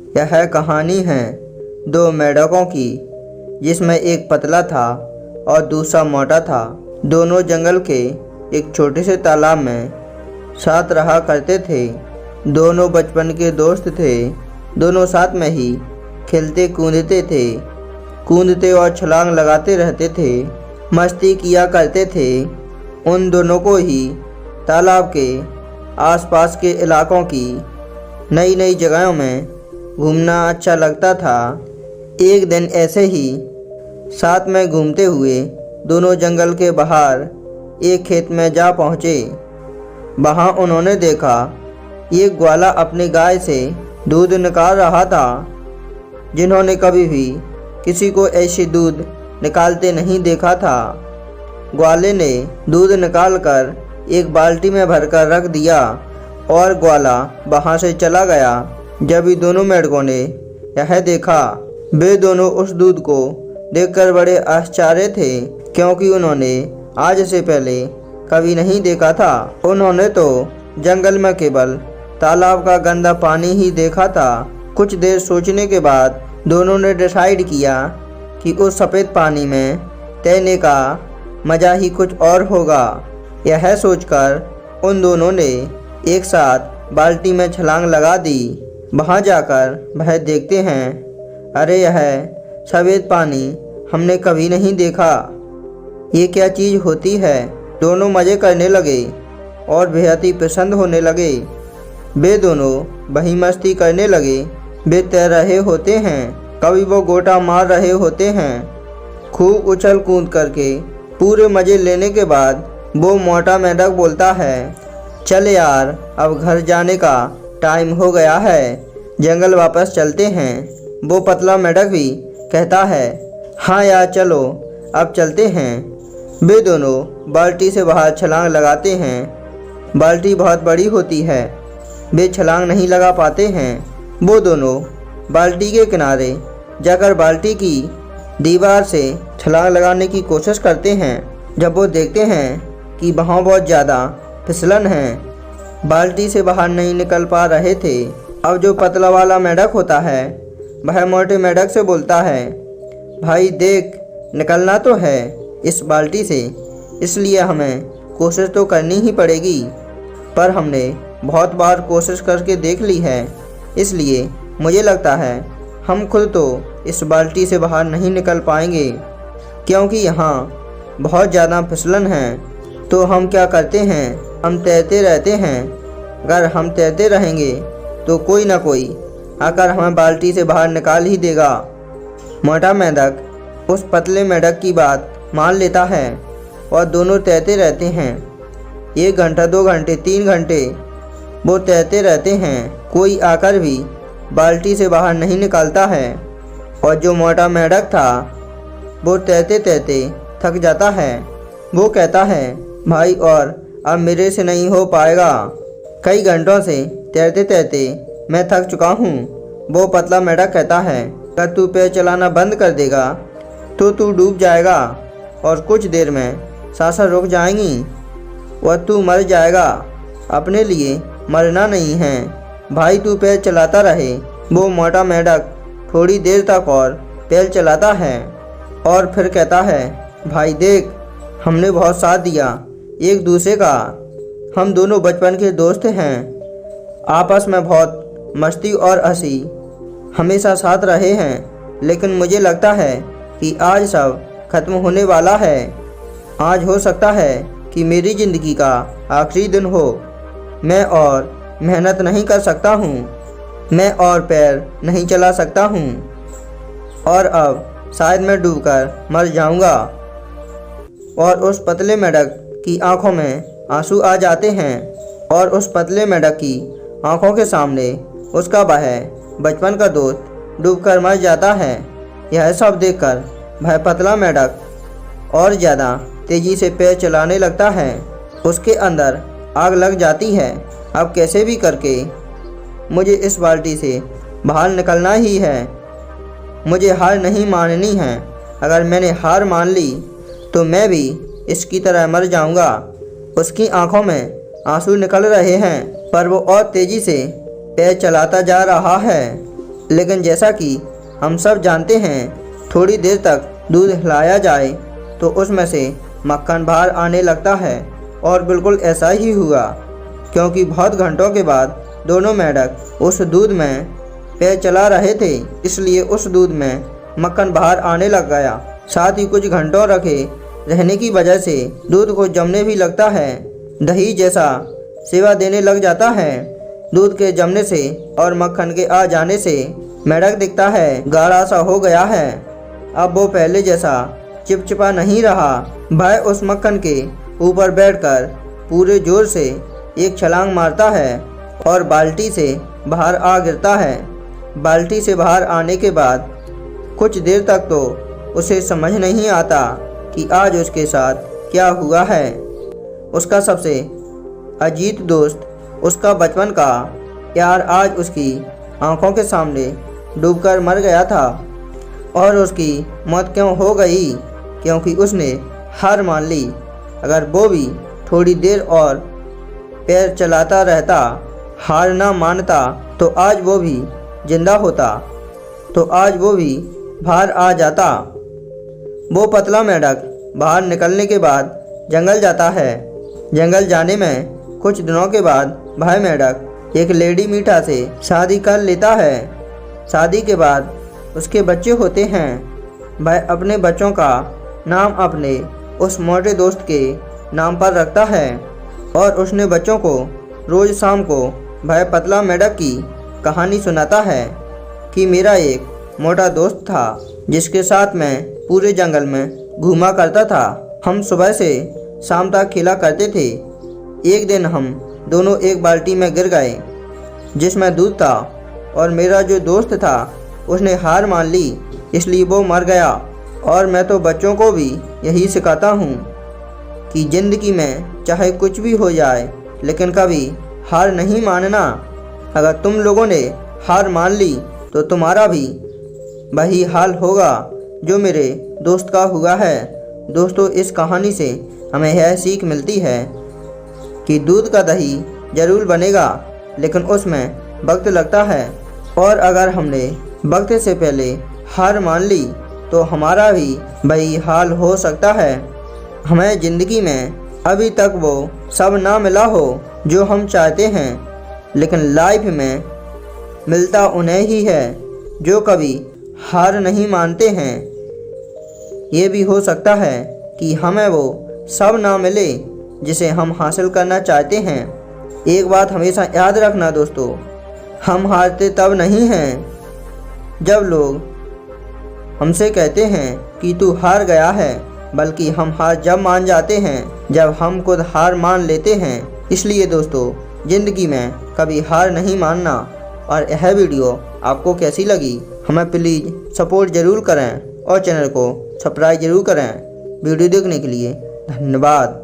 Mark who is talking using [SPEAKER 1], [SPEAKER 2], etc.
[SPEAKER 1] यह कहानी है दो मेंढकों की, जिसमें एक पतला था और दूसरा मोटा था। दोनों जंगल के एक छोटे से तालाब में साथ रहा करते थे। दोनों बचपन के दोस्त थे। दोनों साथ में ही खेलते कूदते थे, कूदते और छलांग लगाते रहते थे, मस्ती किया करते थे। उन दोनों को ही तालाब के आसपास के इलाकों की नई नई जगहों में घूमना अच्छा लगता था। एक दिन ऐसे ही साथ में घूमते हुए दोनों जंगल के बाहर एक खेत में जा पहुँचे। वहाँ उन्होंने देखा एक ग्वाला अपनी गाय से दूध निकाल रहा था। जिन्होंने कभी भी किसी को ऐसे दूध निकालते नहीं देखा था। ग्वाले ने दूध निकालकर एक बाल्टी में भरकर रख दिया और ग्वाला वहाँ से चला गया। जब भी दोनों मेंढकों ने यह देखा, वे दोनों उस दूध को देखकर बड़े आश्चर्य थे, क्योंकि उन्होंने आज से पहले कभी नहीं देखा था। उन्होंने तो जंगल में केवल तालाब का गंदा पानी ही देखा था। कुछ देर सोचने के बाद दोनों ने डिसाइड किया कि उस सफ़ेद पानी में तैरने का मज़ा ही कुछ और होगा। यह सोचकर उन दोनों ने एक साथ बाल्टी में छलांग लगा दी। वहाँ जाकर वह देखते हैं, अरे यह सफ़ेद पानी हमने कभी नहीं देखा, ये क्या चीज़ होती है। दोनों मज़े करने लगे और बेहद ही पसंद होने लगे। वे दोनों वही मस्ती करने लगे। वे तैर रहे होते हैं, कभी वो गोटा मार रहे होते हैं। खूब उछल कूद करके पूरे मज़े लेने के बाद वो मोटा मेंढक बोलता है, चल यार, अब घर जाने का टाइम हो गया है, जंगल वापस चलते हैं। वो पतला मेंढक भी कहता है, हाँ यार चलो, अब चलते हैं। वे दोनों बाल्टी से बाहर छलांग लगाते हैं। बाल्टी बहुत बड़ी होती है, वे छलांग नहीं लगा पाते हैं। वो दोनों बाल्टी के किनारे जाकर बाल्टी की दीवार से छलांग लगाने की कोशिश करते हैं। जब वो देखते हैं कि वहाँ बहुत ज़्यादा फिसलन है, बाल्टी से बाहर नहीं निकल पा रहे थे। अब जो पतला वाला मेंढक होता है, वह मोटे मेंढक से बोलता है, भाई देख, निकलना तो है इस बाल्टी से, इसलिए हमें कोशिश तो करनी ही पड़ेगी। पर हमने बहुत बार कोशिश करके देख ली है, इसलिए मुझे लगता है हम खुद तो इस बाल्टी से बाहर नहीं निकल पाएंगे, क्योंकि यहाँ बहुत ज़्यादा फिसलन है। तो हम क्या करते हैं, हम तैरते रहते हैं। अगर हम तैरते रहेंगे तो कोई ना कोई आकर हमें बाल्टी से बाहर निकाल ही देगा। मोटा मेंढक उस पतले मेंढक की बात मान लेता है और दोनों तैरते रहते हैं। 1 घंटा, 2 घंटे, 3 घंटे वो तैरते रहते हैं। कोई आकर भी बाल्टी से बाहर नहीं निकालता है। और जो मोटा मेंढक था, वो तैरते तैरते थक जाता है। वो कहता है, भाई और अब मेरे से नहीं हो पाएगा, कई घंटों से तैरते तैरते मैं थक चुका हूँ। वो पतला मेंढक कहता है, अगर तू पैर चलाना बंद कर देगा तो तू डूब जाएगा और कुछ देर में सांसें रुक जाएंगी और तू मर जाएगा। अपने लिए मरना नहीं है भाई, तू पैर चलाता रहे। वो मोटा मेंढक थोड़ी देर तक और पैर चलाता है और फिर कहता है, भाई देख, हमने बहुत साथ दिया एक दूसरे का, हम दोनों बचपन के दोस्त हैं, आपस में बहुत मस्ती और हंसी हमेशा साथ रहे हैं। लेकिन मुझे लगता है कि आज सब खत्म होने वाला है। आज हो सकता है कि मेरी ज़िंदगी का आखिरी दिन हो। मैं और मेहनत नहीं कर सकता हूँ, मैं और पैर नहीं चला सकता हूँ और अब शायद मैं डूबकर मर जाऊँगा। और उस पतले मेंढक की आंखों में आंसू आ जाते हैं और उस पतले मेंढक की आंखों के सामने उसका वह बचपन का दोस्त डूबकर मर जाता है। यह सब देखकर वह पतला मेंढक और ज़्यादा तेज़ी से पैर चलाने लगता है। उसके अंदर आग लग जाती है। अब कैसे भी करके मुझे इस बाल्टी से बाहर निकलना ही है, मुझे हार नहीं माननी है। अगर मैंने हार मान ली तो मैं भी इसकी तरह मर जाऊंगा। उसकी आंखों में आंसू निकल रहे हैं, पर वो और तेज़ी से पैर चलाता जा रहा है। लेकिन जैसा कि हम सब जानते हैं, थोड़ी देर तक दूध हिलाया जाए तो उसमें से मक्खन बाहर आने लगता है। और बिल्कुल ऐसा ही हुआ, क्योंकि बहुत घंटों के बाद दोनों मेंढक उस दूध में पैर चला रहे थे, इसलिए उस दूध में मक्खन बाहर आने लग गया। साथ ही कुछ घंटों रखे रहने की वजह से दूध को जमने भी लगता है, दही जैसा सेवा देने लग जाता है। दूध के जमने से और मक्खन के आ जाने से मेंढक दिखता है गाढ़ा सा हो गया है। अब वो पहले जैसा चिपचिपा नहीं रहा। वह उस मक्खन के ऊपर बैठकर पूरे जोर से एक छलांग मारता है और बाल्टी से बाहर आ गिरता है। बाल्टी से बाहर आने के बाद कुछ देर तक तो उसे समझ नहीं आता कि आज उसके साथ क्या हुआ है। उसका सबसे अजीज दोस्त, उसका बचपन का यार आज उसकी आंखों के सामने डूबकर मर गया था। और उसकी मौत क्यों हो गई? क्योंकि उसने हार मान ली। अगर वो भी थोड़ी देर और पैर चलाता रहता, हार ना मानता, तो आज वो भी जिंदा होता, तो आज वो भी बाहर आ जाता। वो पतला मेंढक बाहर निकलने के बाद जंगल जाता है। जंगल जाने में कुछ दिनों के बाद वह मेंढक एक लेडी मीठा से शादी कर लेता है। शादी के बाद उसके बच्चे होते हैं। वह अपने बच्चों का नाम अपने उस मोटे दोस्त के नाम पर रखता है और उसने बच्चों को रोज़ शाम को वह पतला मेंढक की कहानी सुनाता है कि मेरा एक मोटा दोस्त था जिसके साथ मैं पूरे जंगल में घूमा करता था। हम सुबह से शाम तक खेला करते थे। एक दिन हम दोनों एक बाल्टी में गिर गए जिसमें दूध था और मेरा जो दोस्त था उसने हार मान ली, इसलिए वो मर गया। और मैं तो बच्चों को भी यही सिखाता हूँ कि ज़िंदगी में चाहे कुछ भी हो जाए, लेकिन कभी हार नहीं मानना। अगर तुम लोगों ने हार मान ली तो तुम्हारा भी वही हाल होगा जो मेरे दोस्त का हुआ है। दोस्तों, इस कहानी से हमें यह सीख मिलती है कि दूध का दही जरूर बनेगा, लेकिन उसमें वक्त लगता है। और अगर हमने वक्त से पहले हार मान ली तो हमारा भी वही हाल हो सकता है। हमें ज़िंदगी में अभी तक वो सब ना मिला हो जो हम चाहते हैं, लेकिन लाइफ में मिलता उन्हें ही है जो कभी हार नहीं मानते हैं। ये भी हो सकता है कि हमें वो सब ना मिले जिसे हम हासिल करना चाहते हैं। एक बात हमेशा याद रखना दोस्तों, हम हारते तब नहीं हैं जब लोग हमसे कहते हैं कि तू हार गया है, बल्कि हम हार जब मान जाते हैं जब हम खुद हार मान लेते हैं। इसलिए दोस्तों, ज़िंदगी में कभी हार नहीं मानना। और यह वीडियो आपको कैसी लगी हमें प्लीज़ सपोर्ट ज़रूर करें और चैनल को सब्सक्राइब ज़रूर करें। वीडियो देखने के लिए धन्यवाद।